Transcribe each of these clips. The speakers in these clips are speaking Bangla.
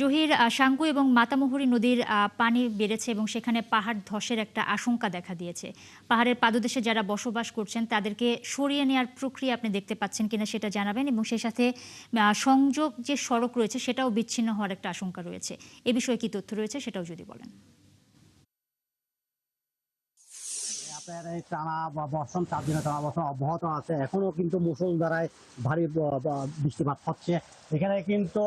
জহির, সাঙ্গু এবং মাতামুহুরী নদীর পানি বেড়েছে এবং সেখানে পাহাড় ধসের একটা আশঙ্কা দেখা দিয়েছে। পাহাড়ের পাদদেশে যারা বসবাস করছেন তাদেরকে সরিয়ে নেওয়ার প্রক্রিয়া আপনি দেখতে পাচ্ছেন কিনা সেটা জানাবেন, এবং সেই সাথে সংযোগ যে সড়ক রয়েছে সেটাও বিচ্ছিন্ন হওয়ার একটা আশঙ্কা রয়েছে। এ বিষয়ে কি তথ্য রয়েছে সেটাও যদি বলেন। আপনার এই টানা বা বর্ষণ 4 দিনের টানা বর্ষণ অব্যাহত আছে। এখনো কিন্তু মুষলধারায় ভারী বৃষ্টিপাত হচ্ছে। এখানে কিন্তু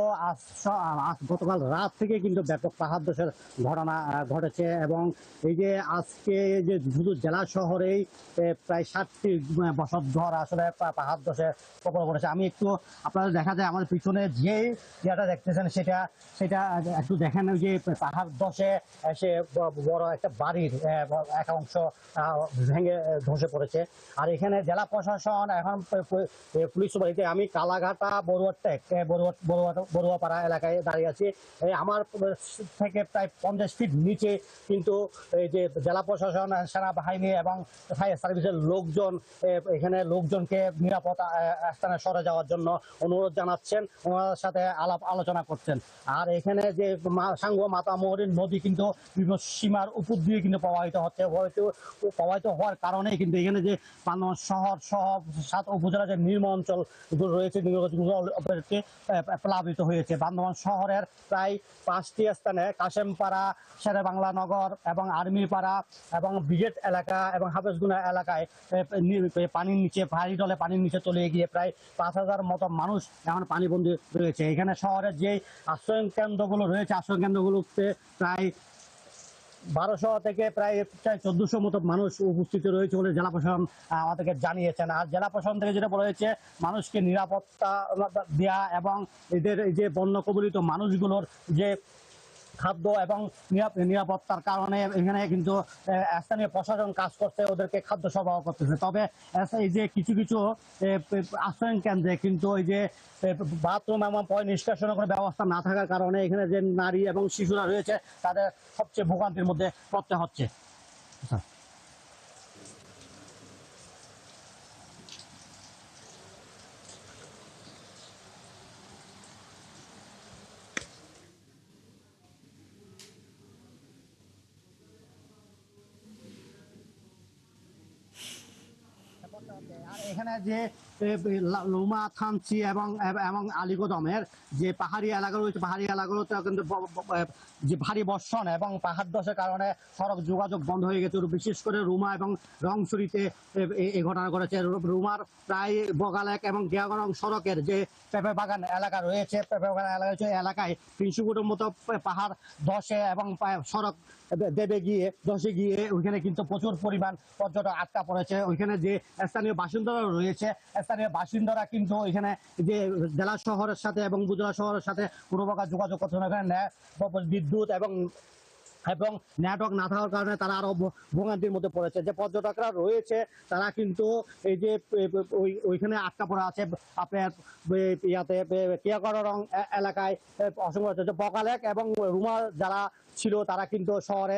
গতকাল রাত থেকে কিন্তু ব্যাপক পাহাড় ধসের ঘটনা ঘটেছে, এবং এই যে আজকে যে শুধু জেলা শহরেই প্রায় 60টি বসতঘর আসলে পাহাড় ধসে কবলে পড়েছে। আমি একটু আপনাদের দেখা যায় আমার পিছনে যে ইয়েটা দেখতেছেন সেটা সেটা একটু দেখেন। ওই যে পাহাড় ধসে সে বড় একটা বাড়ির একটা অংশ ভেঙে ধসে পড়েছে। আর এখানে জেলা প্রশাসন এখন পুলিশ বাড়িতে, আমি কালাঘাটা বড়ুয়াপাড়া এলাকায় দাঁড়িয়ে আছি। আমার থেকে প্রায় 50 ফিট নিচে কিন্তু এই যে জেলা প্রশাসন, সেনাবাহিনী এবং ফায়ার সার্ভিসের লোকজন এখানে লোকজনকে নিরাপদ স্থানে সরে যাওয়ার জন্য অনুরোধ জানাচ্ছেন, ওনার সাথে আলাপ আলোচনা করছেন। আর এখানে যে সাঙ্গু মাতামুহুরী নদী কিন্তু বিভিন্ন সীমার উপর দিয়ে কিন্তু প্রবাহিত হচ্ছে। প্রবাহিত হওয়ার কারণে কিন্তু এখানে যে বান্দরবান শহর সহ 7 উপজেলা যে নিম্ন অঞ্চল রয়েছে প্লাবিত হয়েছে। বান্দরবান শহরের প্রায় 5টি স্থানে কাশেমপাড়া, শেরে বাংলা নগর এবং আর্মিপাড়া এবং ব্রিগেড এলাকা এবং হাফেজগুনা এলাকায় পানির নিচে, ভারী জলে পানির নিচে চলে গিয়ে প্রায় 5,000 মতো মানুষ এখন পানিবন্দী রয়েছে। এখানে শহরের যে আশ্রয় কেন্দ্রগুলো রয়েছে, আশ্রয় কেন্দ্রগুলোতে প্রায় 1200 থেকে প্রায় 1400 মতো মানুষ উপস্থিত রয়েছে বলে জেলা প্রশাসন আমাদেরকে জানিয়েছেন। আর জেলা প্রশাসন থেকে যেটা বলা হয়েছে, মানুষকে নিরাপত্তা দেওয়া এবং এদের এই যে বন্য কবলিত মানুষগুলোর যে খাদ্য এবং নিরাপত্তার কারণে এখানে কিন্তু স্থানীয় প্রশাসন কাজ করছে, ওদেরকে খাদ্য সরবরাহ করতেছে। তবে এই যে কিছু কিছু আশ্রয় কেন্দ্রে কিন্তু ওই যে বাথরুম এবং পয় নিষ্কাশনের কোনো ব্যবস্থা না থাকার কারণে এখানে যে নারী এবং শিশুরা রয়েছে তাদের সবচেয়ে ভোগান্তির মধ্যে পড়তে হচ্ছে। আর এখানে যে লুমা, থানচি এবং এবং আলীকদমের যে পাহাড়ি এলাকা রয়েছে, পাহাড়ি এলাকাগুলোতে কিন্তু যে ভারী বর্ষণ এবং পাহাড় ধসের কারণে সড়ক যোগাযোগ বন্ধ হয়ে গেছে। বিশেষ করে রুমা এবং রংছড়িতে এই ঘটনা ঘটেছে। রুমার প্রায় বগালেক এবং গিয়াগরং সড়কের যে পেঁপে বাগান এলাকা রয়েছে, পেঁপে বাগান এলাকায় 300 ফুটের মতো পাহাড় ধসে এবং সড়ক দেবে গিয়ে ধসে গিয়ে ওইখানে কিন্তু প্রচুর পরিমাণ পর্যটক আটকা পড়েছে। ওইখানে যে স্থানীয় বাসিন্দারা রয়েছে, স্থানীয় বাসিন্দারা কিন্তু এখানে যে জেলা শহরের সাথে এবং উপজেলা শহরের সাথে কোনো প্রকার যোগাযোগ করছে না। এখানে বিদ্যুৎ এবং এবং নেটওয়ার্ক না থাকার কারণে তারা আরো ভোগান্তির মধ্যে পড়েছে। যে পর্যটকরা রয়েছে তারা কিন্তু এই যে ওইখানে আটকা পড়া আছে। আপনার ইয়াতে কিয়াগরং এলাকায় অসংখ্য বকালেক এবং রুমা যারা ছিল তারা কিন্তু শহরে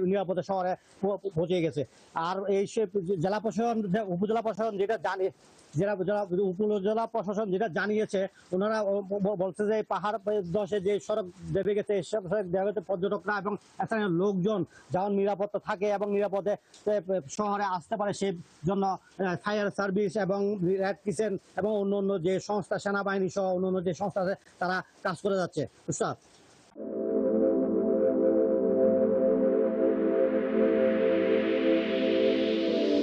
নিরাপদে শহরে পৌঁছে গেছে। আর এই জেলা প্রশাসন, উপজেলা প্রশাসন যেটা জানে, উপজেলা প্রশাসন যেটা জানিয়েছে, ওনারা বলছে যে পাহাড় ধসে যে সড়ক দেবে গেছে, এসব সড়ক দেবে পর্যটকরা এবং স্থানীয় লোকজন যেমন নিরাপত্তা থাকে এবং নিরাপদে শহরে আসতে পারে সেই জন্য ফায়ার সার্ভিস এবং রেড ক্রিসেন্ট এবং অন্য অন্য যে সংস্থা, সেনাবাহিনী সহ অন্য অন্য যে সংস্থা আছে তারা কাজ করে যাচ্ছে। বুঝছো?